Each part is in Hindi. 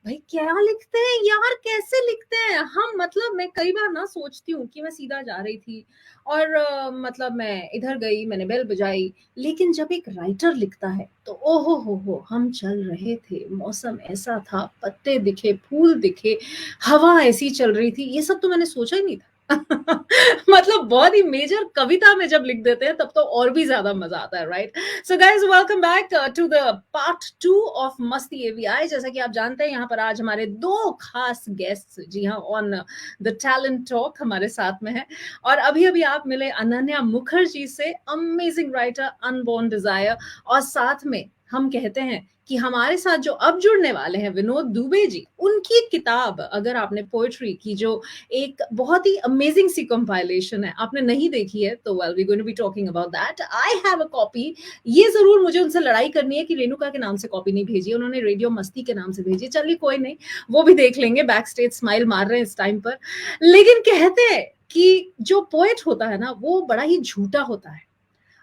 भाई क्या लिखते हैं यार, कैसे लिखते हैं हम? मतलब मैं कई बार ना सोचती हूँ कि मैं सीधा जा रही थी और मतलब मैं इधर गई, मैंने बेल बजाई, लेकिन जब एक राइटर लिखता है तो ओहो हो, हम चल रहे थे, मौसम ऐसा था, पत्ते दिखे, फूल दिखे, हवा ऐसी चल रही थी, ये सब तो मैंने सोचा ही नहीं था। मतलब बहुत ही मेजर कविता में जब लिख देते हैं तब तो और भी ज्यादा मजा आता है, right? So guys, welcome back to the part 2 of मस्ती एवीआई। जैसा कि आप जानते हैं, यहाँ पर आज हमारे दो खास गेस्ट, जी हाँ, ऑन द टैलेंट टॉक हमारे साथ में है। और अभी अभी आप मिले अनन्या मुखर्जी से, अमेजिंग राइटर, अनबोर्न डिजायर। और साथ में हम कहते हैं कि हमारे साथ जो अब जुड़ने वाले हैं विनोद दुबे जी, उनकी किताब, अगर आपने पोएट्री की जो एक बहुत ही अमेजिंग सी कंपाइलेशन है, आपने नहीं देखी है तो well we going to be talking about that. I have a copy. ये जरूर मुझे उनसे लड़ाई करनी है कि रेणुका के नाम से कॉपी नहीं भेजी, उन्होंने रेडियो मस्ती के नाम से भेजी। चलिए कोई नहीं, वो भी देख लेंगे, बैक स्टेज स्माइल मार रहे हैं इस टाइम पर। लेकिन कहते हैं कि जो पोएट होता है ना, वो बड़ा ही झूठा होता है।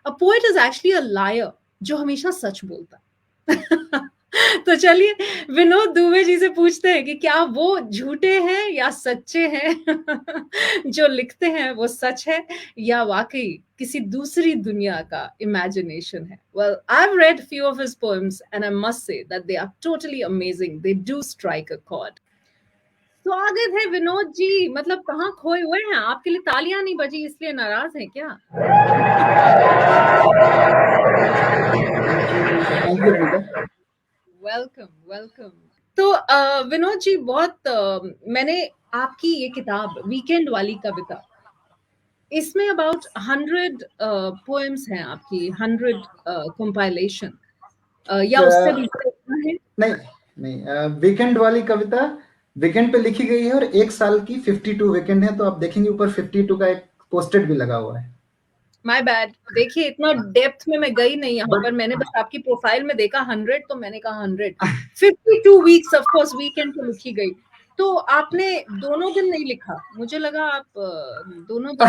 A poet is actually a liar, जो हमेशा सच बोलता है। तो चलिए विनोद दुबे जी से पूछते हैं कि क्या वो झूठे हैं या सच्चे हैं? जो लिखते हैं वो सच है या वाकई किसी दूसरी दुनिया का इमेजिनेशन है? Well, I have read few of his poems and I must say that they are totally amazing, they do strike a chord. स्वागत है विनोद जी। मतलब कहाँ खोए हुए हैं? आपके लिए तालियां नहीं बजी इसलिए नाराज हैं क्या? Thank you Pooja. Welcome welcome. तो विनोद जी, बहुत मैंने आपकी ये किताब वीकेंड वाली कविता, इसमें अबाउट 100 पोएम्स हैं आपकी, 100 कंपाइलेशन, या उससे भी ज्यादा है? नहीं नहीं, वीकेंड वाली कविता वीकेंड पे लिखी गई है और एक साल की 52 वीकेंड है, तो आप देखेंगे ऊपर 52 का एक पोस्टेड भी लगा हुआ है। My bad. देखिए इतना डेप्थ में मैं गई नहीं यहाँ बट पर, मैंने बस आपकी प्रोफाइल में देखा 100, तो मैंने कहा 100। 52 वीक्स ऑफ कोर्स वीकेंड पे लिखी गई। तो आपने दोनों दिन नहीं लिखा? मुझे लगा आप दोनों दिन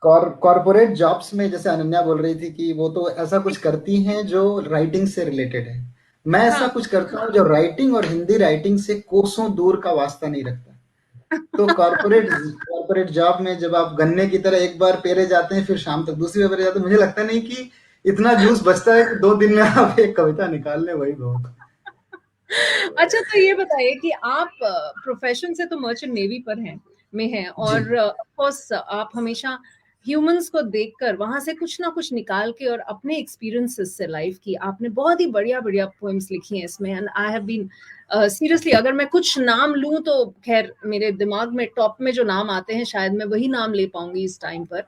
कॉर्पोरेट जॉब्स में जैसे अनन्या बोल रही थी कि वो तो ऐसा कुछ करती हैं जो राइटिंग से रिलेटेड है, मैं ऐसा हाँ। कुछ करता हूँ जो राइटिंग और हिंदी राइटिंग से कोसों दूर का वास्ता नहीं रखता। तो कॉर्पोरेट जॉब में जब आप गन्ने की तरह एक बार पेरे जाते हैं फिर शाम तक दूसरी बार पेरे जाते हैं, मुझे लगता नहीं कि इतना जूस बचता है कि 2 दिन में आप एक कविता निकाल लें, वही बहुत। अच्छा, तो ये बताइए कि आप प्रोफेशन से तो मर्चेंट नेवी पर हैं, में हैं, जी। और ऑफ कोर्स आप हमेशा ह्यूमंस को देखकर वहां से कुछ ना कुछ निकाल के और अपने एक्सपीरियंसेस से लाइफ की आपने बहुत ही बढ़िया बढ़िया पोएम्स लिखी हैं इसमें। And I have been seriously, अगर मैं कुछ नाम लूं तो खैर मेरे दिमाग में टॉप में जो नाम आते हैं शायद मैं वही नाम ले पाऊंगी इस टाइम पर।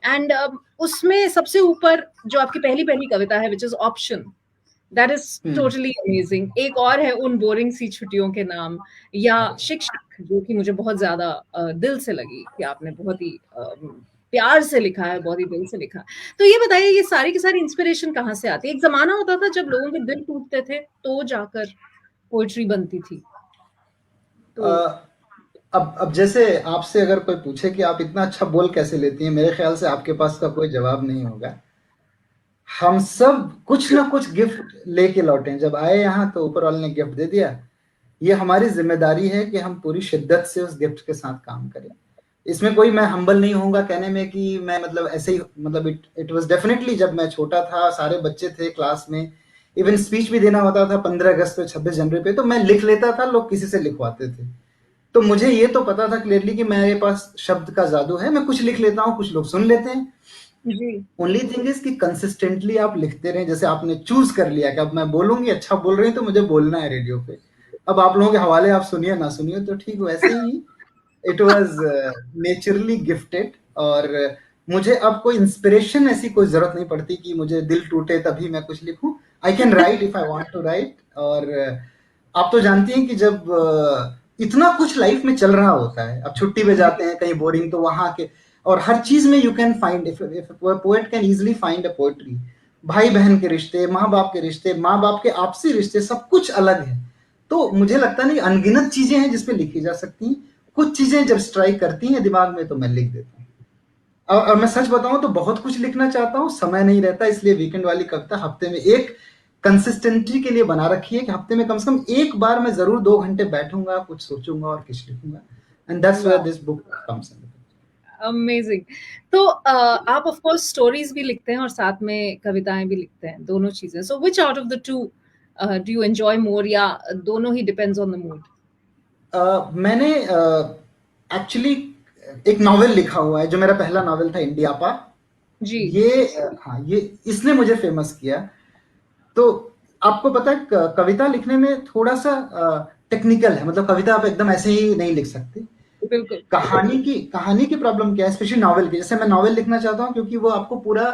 एंड उसमें सबसे ऊपर जो आपकी पहली पहली कविता है, which is option, that is hmm. Totally amazing. एक और है उन बोरिंग सी छुट्टियों के नाम, या शिक्षक, जो कि मुझे बहुत ज्यादा दिल से लगी कि आपने बहुत ही प्यार से लिखा है, बहुत ही दिल से लिखा है। तो ये बताइए, ये सारी की सारी इंस्पिरेशन कहाँ से आती है? एक जमाना होता था जब लोगों के दिल टूटते थे तो जाकर पोएट्री बनती थी। अ, तो अब जैसे आपसे अगर कोई पूछे कि आप इतना अच्छा बोल कैसे लेती हैं, मेरे ख्याल से आपके पास का कोई जवाब नहीं होगा। हम सब कुछ ना कुछ गिफ्ट लेके लौटे हैं, जब आए यहाँ तो ऊपर वाले ने गिफ्ट दे दिया। ये हमारी जिम्मेदारी है कि हम पूरी शिद्दत से उस गिफ्ट के साथ काम करें। इसमें कोई, मैं हम्बल नहीं होऊंगा कहने में कि मैं मतलब ऐसे ही, मतलब इट इट वाज डेफिनेटली, जब मैं छोटा था सारे बच्चे थे क्लास में, इवन स्पीच भी देना होता था 15 अगस्त पे, 26 जनवरी पे, तो मैं लिख लेता था, लोग किसी से लिखवाते थे। तो मुझे ये तो पता था क्लियरली कि मेरे पास शब्द का जादू है, मैं कुछ लिख लेता हूँ, कुछ लोग सुन लेते हैं। जी। ओनली थिंग इज कि कंसिस्टेंटली आप लिखते रहें। जैसे आपने चूज कर लिया कि अब मैं बोलूंगी, अच्छा बोल रही हूँ तो मुझे बोलना है रेडियो पे, अब आप लोगों के हवाले, आप सुनिए ना सुनिए, तो ठीक वैसे ही इट वाज नेचुरली गिफ्टेड। और मुझे अब कोई इंस्पिरेशन ऐसी कोई जरूरत नहीं पड़ती कि मुझे दिल टूटे तभी मैं कुछ लिखूं। I can write if I want to write. और आप तो जानती हैं कि जब इतना कुछ लाइफ में चल रहा होता है, अब छुट्टी पे जाते हैं कहीं बोरिंग, तो वहां के, और हर चीज में you can find, if poet can easily find a poetry. भाई बहन के रिश्ते, माँ बाप के रिश्ते, माँ बाप के आपसी रिश्ते, सब कुछ अलग है। तो मुझे लगता नहीं, अनगिनत चीजें हैं जिसपे लिखी जा सकती हैं। कुछ चीजें जब स्ट्राइक करती हैं दिमाग में तो मैं लिख देता हूँ। और मैं सच बताऊं तो बहुत कुछ लिखना चाहता हूँ, समय नहीं रहता, इसलिए वीकेंड वाली कविता हफ्ते में एक कंसिस्टेंसी के लिए बना रखी है कि हफ्ते में कम से कम एक बार मैं जरूर 2 घंटे बैठूंगा, कुछ सोचूंगा और कुछ लिखूंगा, एंड दैट्स वेयर वाह, this book comes in. Amazing. तो आप ऑफ कोर्स स्टोरीज भी लिखते हैं और साथ में कविताएं भी लिखते हैं, दोनों चीजें। So which out of the two do you enjoy मोर, या दोनों ही डिपेंड्स ऑन द मूड? मैंने एक्चुअली एक नॉवेल लिखा हुआ है, जो मेरा पहला नॉवेल था, इंडियापा। जी। ये हाँ, ये इसने मुझे फेमस किया। तो आपको पता है, कविता लिखने में थोड़ा सा टेक्निकल है, मतलब कविता आप एकदम ऐसे ही नहीं लिख सकते। बिल्कुल। कहानी की प्रॉब्लम क्या है, स्पेशली नॉवेल की, जैसे मैं नॉवेल लिखना चाहता हूँ क्योंकि वो आपको पूरा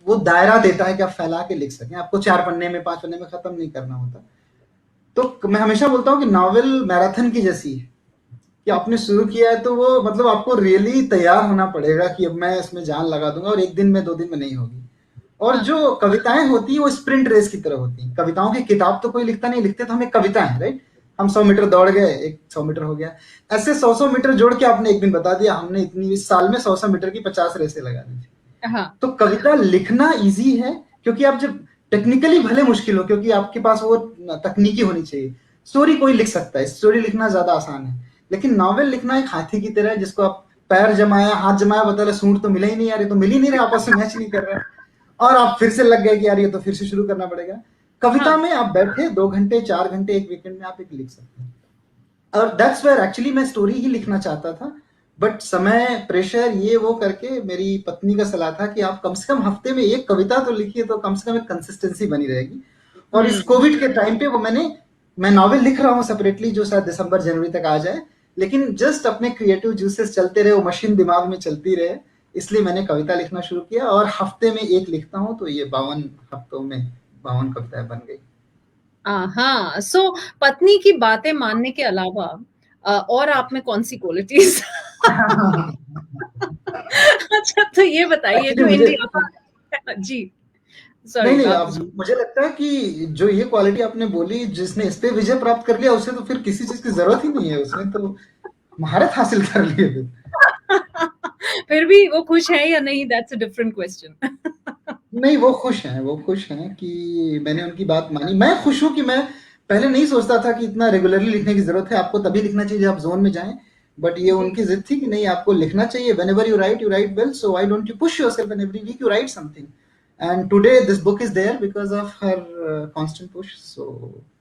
वो दायरा देता है कि आप फैला के लिख सकें, आपको 4 पन्ने में 5 पन्ने में खत्म नहीं करना होता। तो मैं हमेशा बोलता हूँ कि नॉवेल मैराथन की जैसी है, कि आपने शुरू किया है तो वो मतलब आपको रियली तैयार होना पड़ेगा कि अब मैं इसमें जान लगा दूंगा, और एक दिन में 2 दिन में नहीं होगी। और हाँ। जो कविताएं होती है वो स्प्रिंट रेस की तरह होती हैं। कविताओं की किताब तो कोई लिखता नहीं, लिखते तो हमें कविताएं, राइट। हम 100 मीटर दौड़ गए, एक 100 मीटर हो गया, ऐसे 100 मीटर जोड़ के आपने एक दिन बता दिया, हमने इतनी इस साल में 100 मीटर की 50 रेसें लगा दी थी। हाँ। तो कविता लिखना इजी है, क्योंकि आप जब टेक्निकली भले मुश्किल हो, क्योंकि आपके पास वो तकनीकी होनी चाहिए। स्टोरी कोई लिख सकता है, स्टोरी लिखना ज्यादा आसान है, लेकिन नॉवेल लिखना एक हाथी की तरह है, जिसको आप पैर जमाया, हाथ जमाया, बता रहे सूंड तो मिला ही नहीं यार, ये तो मिल ही नहीं रहा, आपस में मैच नहीं कर रहा, और आप फिर से लग गए कि यार ये तो फिर से शुरू करना पड़ेगा। कविता हाँ। में आप बैठे 2 घंटे 4 घंटे एक वीकेंड में आप एक लिख सकते हैं। और दैट्स वेयर एक्चुअली मैं स्टोरी ही लिखना चाहता था, बट समय, प्रेशर, ये वो करके मेरी पत्नी का सलाह था कि आप कम से कम हफ्ते में एक कविता तो लिखिए, तो कम से कम एक कंसिस्टेंसी बनी रहेगी। और इस हम्म। कोविड के टाइम पे वो मैं नॉवेल लिख रहा हूँ सेपरेटली, जो शायद दिसंबर जनवरी तक आ जाए, लेकिन जस्ट अपने क्रिएटिव जूसेस चलते रहे, वो मशीन दिमाग में चलती रहे, इसलिए मैंने कविता लिखना शुरू किया, और हफ्ते में एक लिखता हूँ, तो ये 52 हफ्तों में 52 कविताएं बन गई। हाँ। सो पत्नी की बातें मानने के अलावा और आप में कौन सी क्वालिटीज? अच्छा, तो ये बताइए एक्चुअली जो मुझे इंडिया। जी। नहीं सॉरी, नहीं, आप आप, जी। मुझे लगता है कि जो ये क्वालिटी आपने बोली, जिसने इस पे विजय प्राप्त कर लिया, उसे तो फिर किसी चीज की जरूरत ही नहीं है, उसने तो महारत हासिल कर ली है फिर। फिर भी वो खुश है या नहीं, दैट्स अ डिफरेंट क्वेश्चन। नहीं, वो खुश हैं, वो खुश हैं कि मैंने उनकी बात मानी। मैं खुश हूं कि मैं पहले नहीं सोचता था कि इतना रेगुलरली लिखने की जरूरत है, आपको तभी लिखना चाहिए जब आप जोन में जाएं। बट ये जी। उनकी जिद थी कि नहीं, आपको लिखना चाहिए, whenever you write well, so why don't you push yourself and every week you write something, and today this book is there because of her constant push, so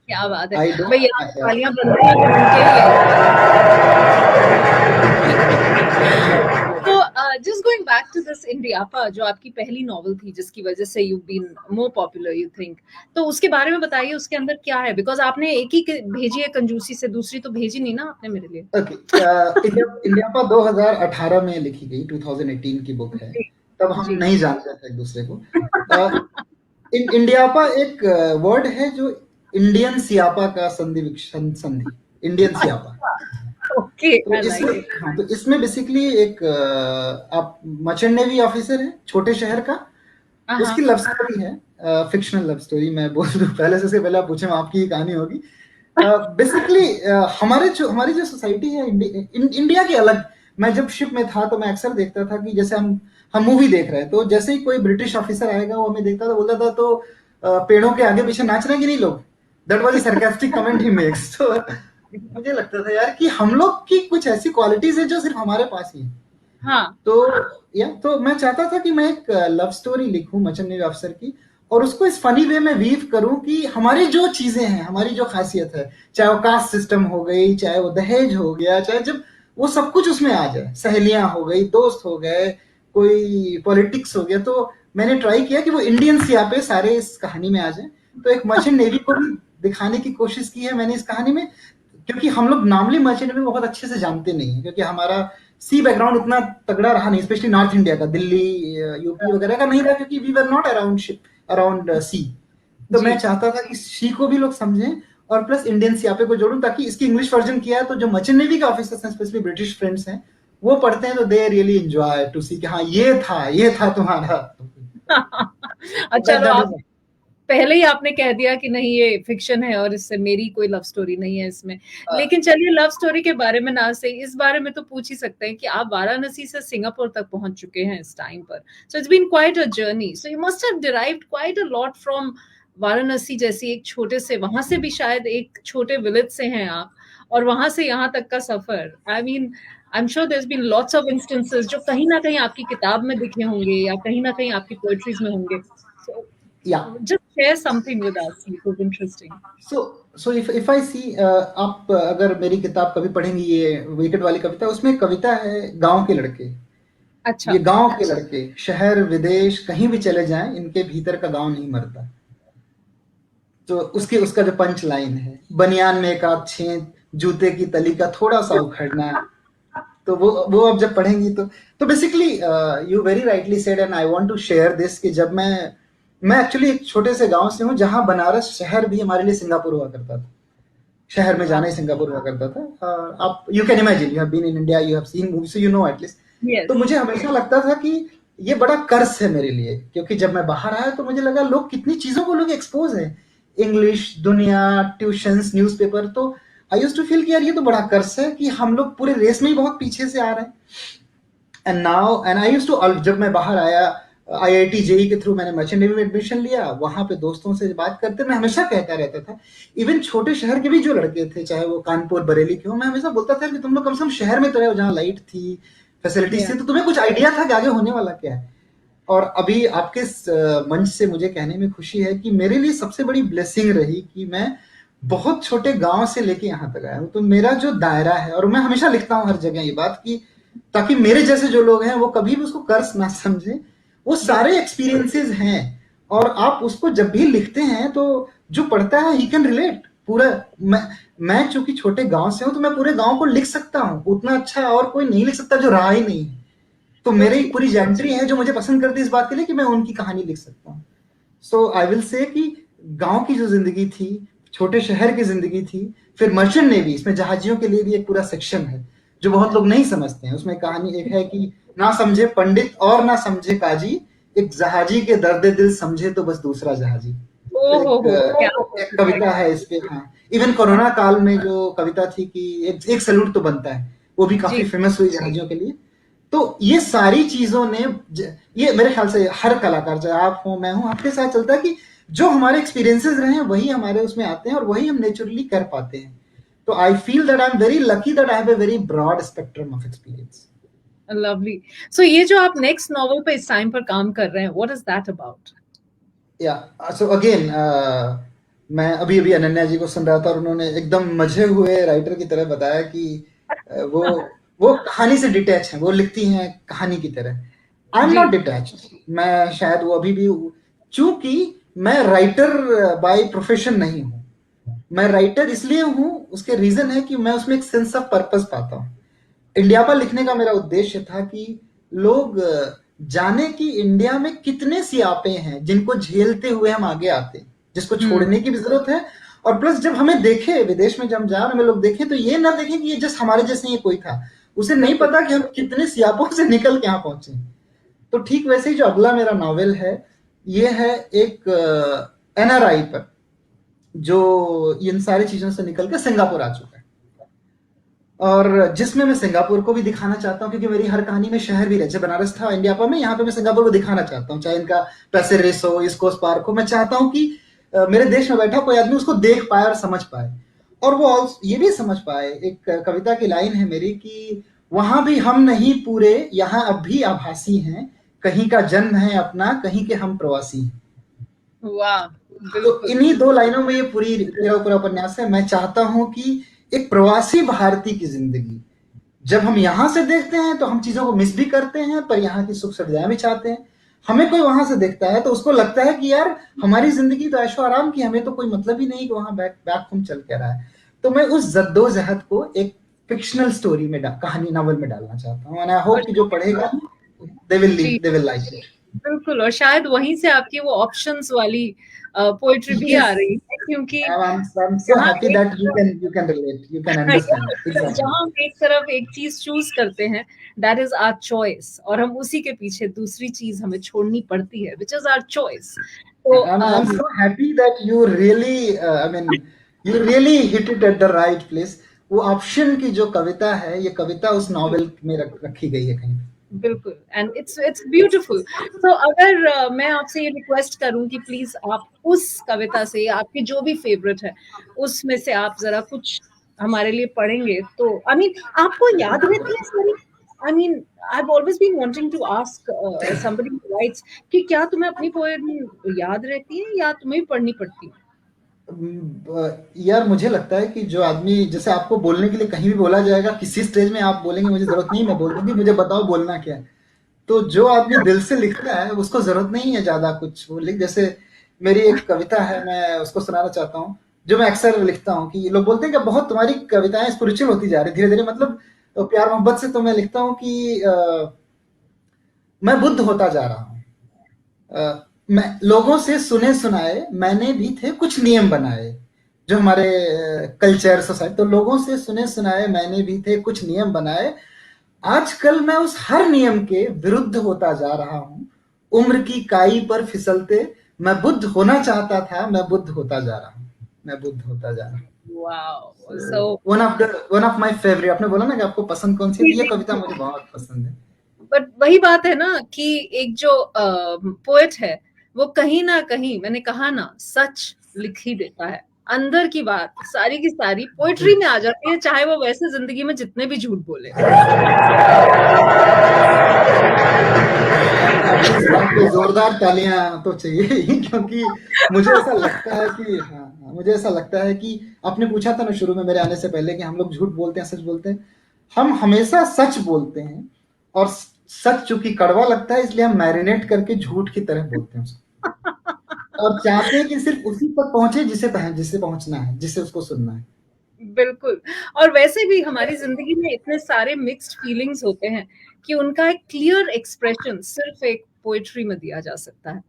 क्या बात है। I don't भैया I, तालियां बन रही हैं तो उनके लिए। तो just going back to this इंडियापा, जो आपकी पहली नॉवल थी जिसकी वजह से you been more popular you think, तो उसके बारे में बताइए, उसके अंदर क्या है? बिकॉज आपने एक ही भेजी है कंजूसी से, दूसरी तो भेजी नहीं ना आपने मेरे लिए। ओके, इंडियापा 2018 में लिखी गई, 2018 की बुक है। जी। तब हम जी। नहीं जानते थे एक दूसरे को। इंडियापा एक वर्ड है जो इंडियन सियापा का संधि, इंडियन सियापा। ओके, तो आई लाइक इसमें, इट। हाँ, तो इसमें बेसिकली एक आप मर्चेंट नेवी ऑफिसर है, छोटे शहर का, उसकी हाँ। लव स्टोरी है, फिक्शनल लव स्टोरी। मैं बोल दूं पहले से, उसके पहले आप पूछे, आपकी ही कहानी होगी। बेसिकली हमारी जो सोसाइटी है, इंडिया की अलग। मैं जब शिप में था तो मैं अक्सर देखता था कि जैसे हम मूवी देख रहे हैं, तो जैसे ही कोई ब्रिटिश ऑफिसर आएगा, वो हमें देखता था, बोलता था, तो पेड़ों के आगे पीछे नाच रहे हैं कि नहीं लोग। That was a sarcastic comment he makes. तो मुझे लगता था यार कि हम लोग की कुछ ऐसी क्वालिटीज है जो सिर्फ हमारे पास ही है। हाँ। तो तो मैं चाहता था कि मैं एक लव स्टोरी लिखूं मचन नेवी अफसर की, और उसको इस फनी वे में वीव करूं कि हमारी जो चीजें हैं, हमारी जो खासियत है, चाहे वो कास्ट सिस्टम हो गई, चाहे वो दहेज हो गया, चाहे जब वो सब कुछ उसमें आ जाए, सहेलियां हो गई, दोस्त हो गए, कोई पॉलिटिक्स हो गया, तो मैंने ट्राई किया कि वो इंडियन सियापे सारे इस कहानी में आ जाए। तो एक मर्चेंट नेवी को भी दिखाने की कोशिश की है मैंने इस कहानी में, क्योंकि हम लोग नॉर्मली मर्चेंट नेवी बहुत अच्छे से जानते नहीं है, क्योंकि हमारा सी बैकग्राउंड उतना तगड़ा रहा नहीं, स्पेशली नॉर्थ इंडिया का, दिल्ली, यूपी वगैरह का नहीं रहा, क्योंकि we were not around ship, around sea. तो जी। मैं चाहता था कि सी को भी लोग समझें, और प्लस इंडियन सियापे को जोड़ूं, ताकि इसकी इंग्लिश वर्जन किया है, तो जो मर्चेंट नेवी के ऑफिसर्स हैं, स्पेशली ब्रिटिश फ्रेंड्स हैं, वो पढ़ते हैं तो दे रियली एंजॉय टू सी कि हाँ, ये था तुम्हारा। चलो, दैट आप इज पहले ही आपने कह दिया कि नहीं ये फिक्शन है और इससे मेरी कोई लव स्टोरी नहीं है इसमें। लेकिन चलिए, लव स्टोरी के बारे में ना सही, इस बारे में तो पूछ ही सकते हैं कि आप वाराणसी से सिंगापुर तक पहुंच चुके हैं इस टाइम पर। So it's been quite a journey, so you must have derived quite a lot from Varanasi जैसी एक छोटे से, वहां से भी शायद एक छोटे विलेज से हैं आप, और वहां से यहाँ तक का सफर, I mean I am sure there been lots of instances जो कहीं ना कहीं आपकी किताब में दिखे होंगे या कहीं ना कहीं आपकी पोएट्रीज में होंगे। So yeah just share something with us, it was interesting. So if I see, आप अगर मेरी किताब कभी पढ़ेंगी, ये विकेट वाली कविता, उसमें एक कविता है गांव के लड़के। अच्छा। ये गांव के लड़के शहर विदेश कहीं भी चले जाएं, इनके भीतर का गांव नहीं मरता। तो उसकी उसका जो पंच लाइन है, बनियान में एक आध छेद, जूते की तली का थोड़ा सा उखड़ना। तो वो अब जब पढ़ेंगी तो basically you very rightly said and I want to share this कि जब मैं एक्चुअली एक छोटे से गांव से हूँ, जहां बनारस शहर भी हमारे लिए सिंगापुर हुआ करता था। शहर में जाना ही सिंगापुर हुआ करता था। आप you can imagine, you have been in India, you have seen movie, so you know at least. तो यस। मुझे हमेशा लगता था कि ये बड़ा कर्ज है मेरे लिए, क्योंकि जब मैं बाहर आया तो मुझे लगा लोग कितनी चीजों को लोग एक्सपोज है, इंग्लिश, दुनिया, ट्यूशंस, न्यूज़पेपर। तो आई यूज्ड टू फील कि यार ये तो बड़ा कर्ज है कि हम लोग पूरे रेस में ही बहुत पीछे से आ रहे हैं। And now and I used to, जब मैं बाहर आया आईआईटी जेई के थ्रू मैंने मर्चेंट नेवी में एडमिशन लिया, वहां पे दोस्तों से बात करते मैं हमेशा कहता रहता था, इवन छोटे शहर के भी जो लड़के थे, चाहे वो कानपुर बरेली के हो, मैं हमेशा बोलता था कि तुम लोग कम से कम शहर में तो रहे हो जहाँ लाइट थी, फैसिलिटीज थी, तो तुम्हें कुछ आइडिया था कि आगे होने वाला क्या है। और अभी आपके मंच से मुझे कहने में खुशी है कि मेरे लिए सबसे बड़ी ब्लेसिंग रही कि मैं बहुत छोटे गांव से लेके यहाँ तक आया हूँ। तो मेरा जो दायरा है, और मैं हमेशा लिखता हूँ हर जगह ये बात कि ताकि मेरे जैसे जो लोग हैं वो कभी भी उसको कर्ज ना समझे, वो सारे एक्सपीरियंसेस हैं। और आप उसको जब भी लिखते हैं तो जो पढ़ता है ही कैन रिलेट पूरा। मैं चूंकि छोटे गांव से हूं, तो मैं पूरे गांव को लिख सकता हूँ, उतना अच्छा और कोई नहीं लिख सकता जो रहा ही नहीं है। तो मेरी एक पूरी जेंट्री है जो मुझे पसंद करती है इस बात के लिए कि मैं उनकी कहानी लिख सकता हूँ। सो आई विल से कि गांव की जो जिंदगी थी, छोटे शहर की जिंदगी थी, फिर मर्चेंट नेवी, इसमें जहाजियों के लिए भी एक पूरा सेक्शन है जो बहुत लोग नहीं समझते हैं। उसमें कहानी एक है कि ना समझे पंडित और ना समझे काजी, एक जहाजी के दर्द दिल समझे तो बस दूसरा जहाजी। तो ओ हो, क्या एक कविता है इस पे। हाँ, इवन कोरोना काल में जो कविता थी कि एक सैल्यूट तो बनता है, वो भी काफी जी। फेमस हुई जहाजियों के लिए। तो ये सारी चीजों ने ये मेरे ख्याल से हर कलाकार, चाहे आप हो मैं हूं, आपके साथ चलता है कि जो हमारे एक्सपीरियंसेस रहे हैं वही हमारे उसमें आते हैं और वही हम नेचुरली कर पाते हैं। तो I feel that I am very lucky that I have a very broad spectrum of experience. Lovely. So ये जो आप नेक्स्ट नॉवल पे इस टाइम पर काम कर रहे हैं, व्हाट इज दैट अबाउट? या सो अगेन, मैं अभी अभी अनन्या जी को सुन रहा था और उन्होंने एकदम मजे हुए राइटर की तरह बताया कि वो कहानी से डिटैच है, वो लिखती हैं कहानी की तरह। आई एम जी। Not detach. मैं शायद वो अभी भी, चूंकि मैं राइटर बाय प्रोफेशन नहीं हूं। मैं राइटर इसलिए हूं, उसके रीजन है कि मैं उसमें एक सेंस ऑफ पर्पस पाता हूं। इंडिया पर लिखने का मेरा उद्देश्य था कि लोग जाने कि इंडिया में कितने सियापे हैं जिनको झेलते हुए हम आगे आते हैं, जिसको छोड़ने की भी जरूरत है। और प्लस जब हमें देखे विदेश में, जब हम जा रहे हमें लोग देखें, तो ये ना देखें कि ये जस्ट हमारे जैसे ही कोई था, उसे नहीं बिल्कुल। पता कि हम कितने सियापों से निकल के यहाँ पहुंचे। तो ठीक वैसे ही जो अगला मेरा नॉवेल है, ये है एक एनआरआई पर, जो इन सारी चीजों से निकल के सिंगापुर आ चुका है। और जिसमें मैं सिंगापुर को भी दिखाना चाहता हूँ, क्योंकि मेरी हर कहानी में शहर भी रहे। जैसे बनारस था इंडिया पर में, यहाँ पे मैं सिंगापुर को दिखाना चाहता हूँ, चाहे इनका पैसे रेस हो, ईस्ट कोस्ट पार्क हो। मैं चाहता हूँ कि मेरे देश में बैठा कोई आदमी उसको देख पाए और समझ पाए, और वो ये भी समझ पाए। एक कविता की लाइन है मेरी कि वहां भी हम नहीं पूरे, यहाँ अब भी आभासी हैं, कहीं का जन्म है अपना, कहीं के हम प्रवासी हैं। वाह। तो बिल्कुल। इन्हीं दो लाइनों में ये मेरा पूरा उपन्यास है। मैं चाहता हूं कि एक प्रवासी भारतीय की जिंदगी, जब हम यहां से देखते हैं तो हम चीजों को मिस भी करते हैं, पर यहाँ की सुख सुविधाएं भी चाहते हैं। हमें कोई वहां से देखता है तो उसको लगता है कि यार हमारी जिंदगी तो ऐशो आराम की, हमें तो कोई मतलब ही नहीं कि वहां बैक होम चल के रहा है। तो मैं उस जद्दोजहद को एक फिक्शनल स्टोरी में, कहानी नॉवल में डालना चाहता हूँ। एंड आई होप और कि जो पढ़ेगा जी, दे विल लाइक इट। बिल्कुल, और शायद वहीं से आपकी वो ऑप्शंस वाली पोएट्री भी आ Yes, रही है, क्योंकि I'm so जहाँ happy एक that you can relate, you can understand. Exactly. जहाँ हम एक तरफ एक चीज चूज करते हैं, दैट इज आवर चॉइस, और हम उसी के पीछे दूसरी चीज हमें छोड़नी पड़ती है, विच इज आवर चॉइस। तो And I'm so happy that you really, I mean, you really hit it at the right place. वो ऑप्शन की जो कविता है, ये कविता उस नॉवेल में रखी गई है कहीं पे। बिल्कुल, एंड इट्स ब्यूटीफुल। तो अगर मैं आपसे ये रिक्वेस्ट करूँ कि प्लीज़ आप उस कविता से आपकी जो भी फ़ेवरेट है, उसमें से आप ज़रा कुछ हमारे लिए पढ़ेंगे तो आई मीन आपको याद रहती है सारी? I mean I have always been wanting to ask somebody who writes कि क्या तुम्हें अपनी पोएम याद रहती है या तुम्हें भी पढ़नी पड़ती है? यार मुझे लगता है कि जो आदमी, जैसे आपको बोलने के लिए कहीं भी बोला जाएगा, किसी स्टेज में आप बोलेंगे मुझे जरूरत नहीं, मैं बोल दूंगी मुझे बताओ बोलना क्या है। तो जो आदमी दिल से लिखता है उसको जरूरत नहीं है ज्यादा कुछ वो लिख। जैसे मेरी एक कविता है, मैं उसको सुनाना चाहता हूँ, जो मैं अक्सर लिखता हूँ। कि लोग बोलते हैं कि बहुत तुम्हारी कविताएं स्पिरिचुअल होती जा रही धीरे धीरे, मतलब तो प्यार मोहब्बत से। तो मैं लिखता हूँ कि मैं बुद्ध होता जा रहा हूँ। मैं लोगों से सुने सुनाए मैंने भी थे कुछ नियम बनाए, जो हमारे कल्चर सोसाइटी। तो लोगों से सुने सुनाए मैंने भी थे कुछ नियम बनाए, आजकल मैं उस हर नियम के विरुद्ध होता जा रहा हूँ। उम्र की काई पर फिसलते मैं बुद्ध होना चाहता था, मैं बुद्ध होता जा रहा हूँ, मैं बुद्ध होता जा रहा हूँ। Wow! So one of my favourite. आपने बोला ना कि आपको पसंद कौन सी है, जी, तो ये जी। कविता मुझे बहुत पसंद है। बट वही बात है ना कि एक जो पोएट है वो कहीं ना कहीं मैंने कहा ना सच लिख ही देता है। अंदर की बात सारी की सारी पोएट्री में आ जाती है, चाहे वो वैसे जिंदगी में जितने भी झूठ बोले। आपकी इस बात पे जोरदार तालियां तो चाहिए ही, क्योंकि मुझे ऐसा लगता है कि हाँ हाँ, मुझे ऐसा लगता है कि आपने पूछा था ना शुरू में मेरे आने से पहले कि हम लोग झूठ बोलते हैं सच बोलते हैं। हम हमेशा सच बोलते हैं, और सच चूंकि कड़वा लगता है इसलिए हम मैरिनेट करके झूठ की तरह बोलते हैं उसको, और चाहते हैं कि सिर्फ उसी तक पहुंचे जिसे जिसे पहुंचना है, जिसे उसको सुनना है। बिल्कुल। और वैसे भी हमारी जिंदगी में इतने सारे मिक्स्ड फीलिंग्स होते हैं कि उनका एक क्लियर एक्सप्रेशन सिर्फ एक पोएट्री में दिया जा सकता है।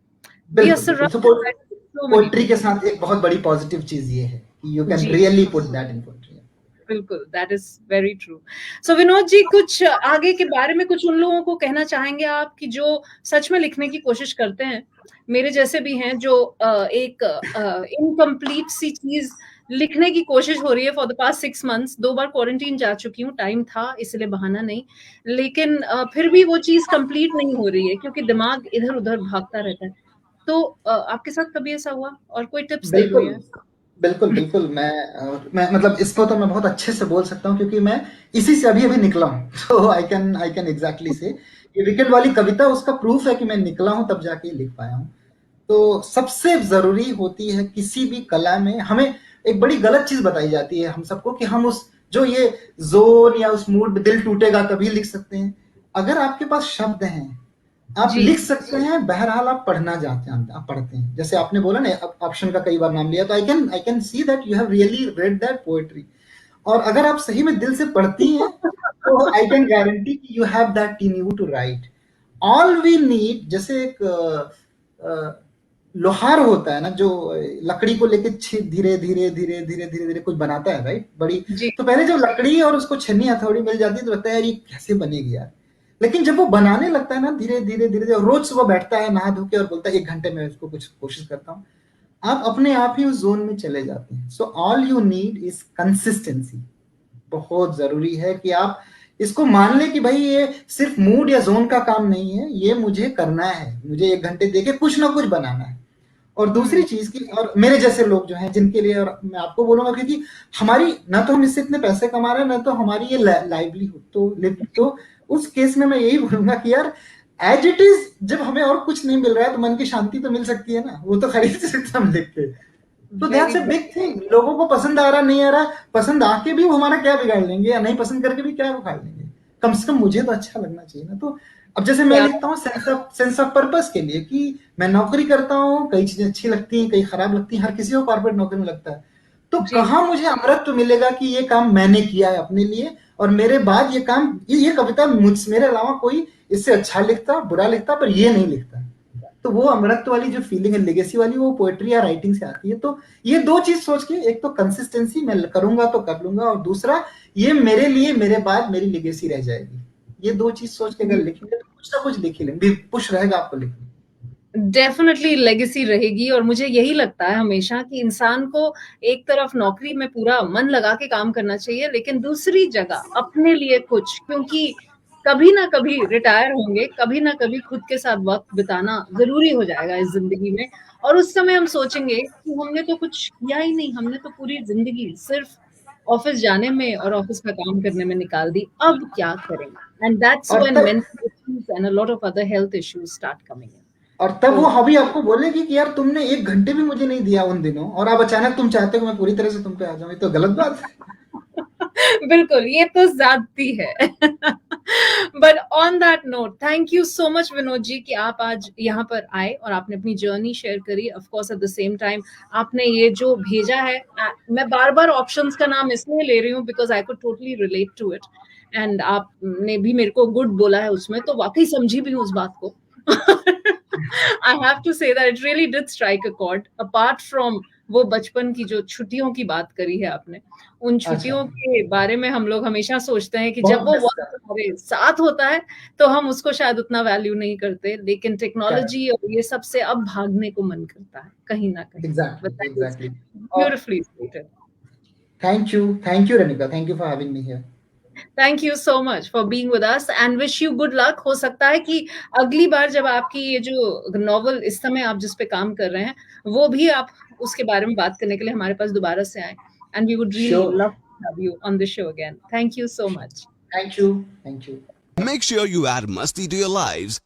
वी आर बिल्कुल बिल्कुल। तो surrounded by so many poetry के पीपल। साथ एक बहुत बड़ी पॉजिटिव चीज ये है कि यू कैन जी, really put that in poetry. बिल्कुल, that is very true. So Vinod ji कुछ आगे के बारे में कुछ उन लोगों को कहना चाहेंगे आप कि जो सच में लिखने की कोशिश करते हैं, मेरे जैसे भी हैं जो एक इनकम्प्लीट सी चीज़ लिखने की कोशिश हो रही है for the past 6 months, 2 bar quarantine जा चुकी हूँ, टाइम था इसलिए बहाना नहीं। लेकिन फिर भी वो चीज़ कंप्लीट नहीं हो रही है क्योंकि दिमाग इधर-उधर भागता रहता है। तो आपके साथ कभी ऐसा हुआ? और कोई टिप्स दें बिल्कुल, भैया? बिल्कुल, बिल्कुल। मैं मतलब इसको तो मैं बहुत अच्छे से बोल सकता हूँ, क्योंकि मैं इसी से अभी-अभी निकला हूँ। तो आई कैन एग्ज़ैक्टली से ये वीकेंड वाली कविता उसका प्रूफ है कि मैं निकला हूँ तब जाके लिख पाया हूँ। तो सबसे ज़रूरी होती है किसी भी कला में, हमें एक बड़ी गलत चीज़ बताई जाती है हम सबको कि हम उस जो ये ज़ोन या उस मूड में दिल टूटेगा तभी लिख सकते हैं। अगर आपके पास शब्द हैं, आप जी, लिख सकते हैं, बहरहाल आप पढ़ना जानते हैं, आप पढ़ते हैं। जैसे आपने बोला ना ऑप्शन का कई बार नाम लिया, तो I can see that you have really read that poetry. और अगर आप सही में दिल से पढ़ती हैं, तो आई कैन गारंटी कि you have that in you to write. All we need, जैसे एक लोहार होता है ना, जो लकड़ी को लेके धीरे धीरे धीरे धीरे धीरे धीरे कुछ बनाता है, राइट, बड़ी। जी, तो पहले जब लकड़ी और उसको छन्नी हथौड़ी मिल जाती है तो लगता है यार ये कैसे बनेगी यार। लेकिन जब वो बनाने लगता है ना, धीरे धीरे धीरे धीरे, रोज सुबह बैठता है नहा धो के और बोलता है 1 घंटे में उसको कुछ कोशिश करता हूँ, आप अपने आप ही उस जोन में चले जाते हैं। So all you need is consistency. बहुत जरूरी है कि आप इसको मान लें कि भाई ये सिर्फ मूड या जोन का काम नहीं है, ये मुझे करना है, मुझे 1 घंटे देके कुछ ना कुछ बनाना है। और दूसरी हुँ, चीज की, और मेरे जैसे लोग जो हैं जिनके लिए, और मैं आपको बोलूंगा क्योंकि हमारी ना तो हम इससे इतने पैसे कमा रहे हैं, ना तो हमारी ये लाइवलीहुड, तो उस केस में मैं यही बोलूंगा कि यार एज इट इज, जब हमें और कुछ नहीं मिल रहा है तो मन की शांति तो मिल सकती है ना, वो तो खरीद सकते हैं हम लिख के। तो very that's a big thing. लोगों को पसंद आ रहा नहीं आ रहा, पसंद आके भी वो हमारा क्या बिगाड़ लेंगे, या नहीं पसंद करके भी क्या उखाड़ लेंगे। कम से कम मुझे तो अच्छा लगना चाहिए ना। तो अब जैसे मैं प्यारा। लिखता हूँ सेंस ऑफ पर्पस के लिए, कि मैं नौकरी करता हूँ, कई चीजें अच्छी लगती हैं, कई खराब लगती हैं, हर किसी को कॉर्पोरेट नौकरी में लगता है। तो जी, कहाँ मुझे अमृत मिलेगा कि ये काम मैंने किया है अपने लिए, और मेरे बाद ये काम, ये कविता मेरे अलावा कोई इससे अच्छा लिखता, बुरा लिखता, पर ये नहीं लिखता। तो वो अमृत वाली जो फीलिंग है, लेगेसी वाली, वो पोएट्री या राइटिंग से आती है। तो ये दो चीज सोच के, एक तो कंसिस्टेंसी, मैं करूंगा तो कर लूंगा, और दूसरा ये मेरे लिए, मेरे बाद मेरी लेगेसी रह जाएगी। ये दो चीज सोच के अगर जी। लिखेंगे तो कुछ ना कुछ लिख ही लेंगे, पुश रहेगा आपको लिखने। डेफ़िनिटली लेगेसी रहेगी और मुझे यही लगता है हमेशा कि इंसान को एक तरफ नौकरी में पूरा मन लगा के काम करना चाहिए, लेकिन दूसरी जगह अपने लिए कुछ क्योंकि कभी ना कभी रिटायर होंगे, कभी ना कभी खुद के साथ वक़्त बिताना ज़रूरी हो जाएगा इस ज़िंदगी में और उस समय हम सोचेंगे कि हमने तो कुछ किया ही नहीं, हमने तो पूरी ज़िंदगी सिर्फ़ ऑफ़िस जाने में और ऑफ़िस का काम करने में निकाल दी, अब क्या करेंगे? एंड दैट्स और व्हेन तब mental issues and a lot of other health issues start coming in. और तब वो तो हॉबी आपको बोलेगी कि यार तुमने 1 घंटे भी मुझे नहीं दिया उन दिनों और अब अचानक तुम चाहते हो कि मैं पूरी तरह से तुम पे आ जाऊँ, ये तो गलत बात है। बिल्कुल, ये तो ज़्यादती है। But on that note, thank you so much Vinod ji कि आप आज यहाँ पर आए और आपने अपनी जर्नी शेयर करी। Of course at the same time आपने ये जो भेजा है, मैं बार-बार ऑप्शंस का नाम इसलिए ले रही हूँ because I could totally relate to it and आपने भी मेरे को गुड बोला है उसमें, तो वाक़ई समझी भी हूँ उस बात को। I have to say that it really did strike a chord apart from वो बचपन की जो छुट्टियों की बात करी है आपने, उन अच्छा, छुट्टियों के बारे में हम लोग हमेशा सोचते हैं कि जब बहुत वो मिस वक़्त कर रहा हमारे साथ होता है, तो हम उसको शायद उतना वैल्यू नहीं करते, लेकिन करेक्ट, टेक्नोलॉजी और ये सब से अब भागने को मन करता है, कहीं न कहीं। But exactly, that is exactly और beautifully stated. Thank you Renika, thank you for having me here. Thank you so much for being with us and wish you good luck. हो सकता है कि अगली बार जब आपकी ये जो नॉवल इस समय आप जिस पे काम कर रहे हैं, वो भी आप उसके बारे में बात करने के लिए हमारे पास दोबारा से आएँ and we would really sure, love to have you on the show again. Thank you so much. Thank you, thank you. Make sure you add Musty to your lives.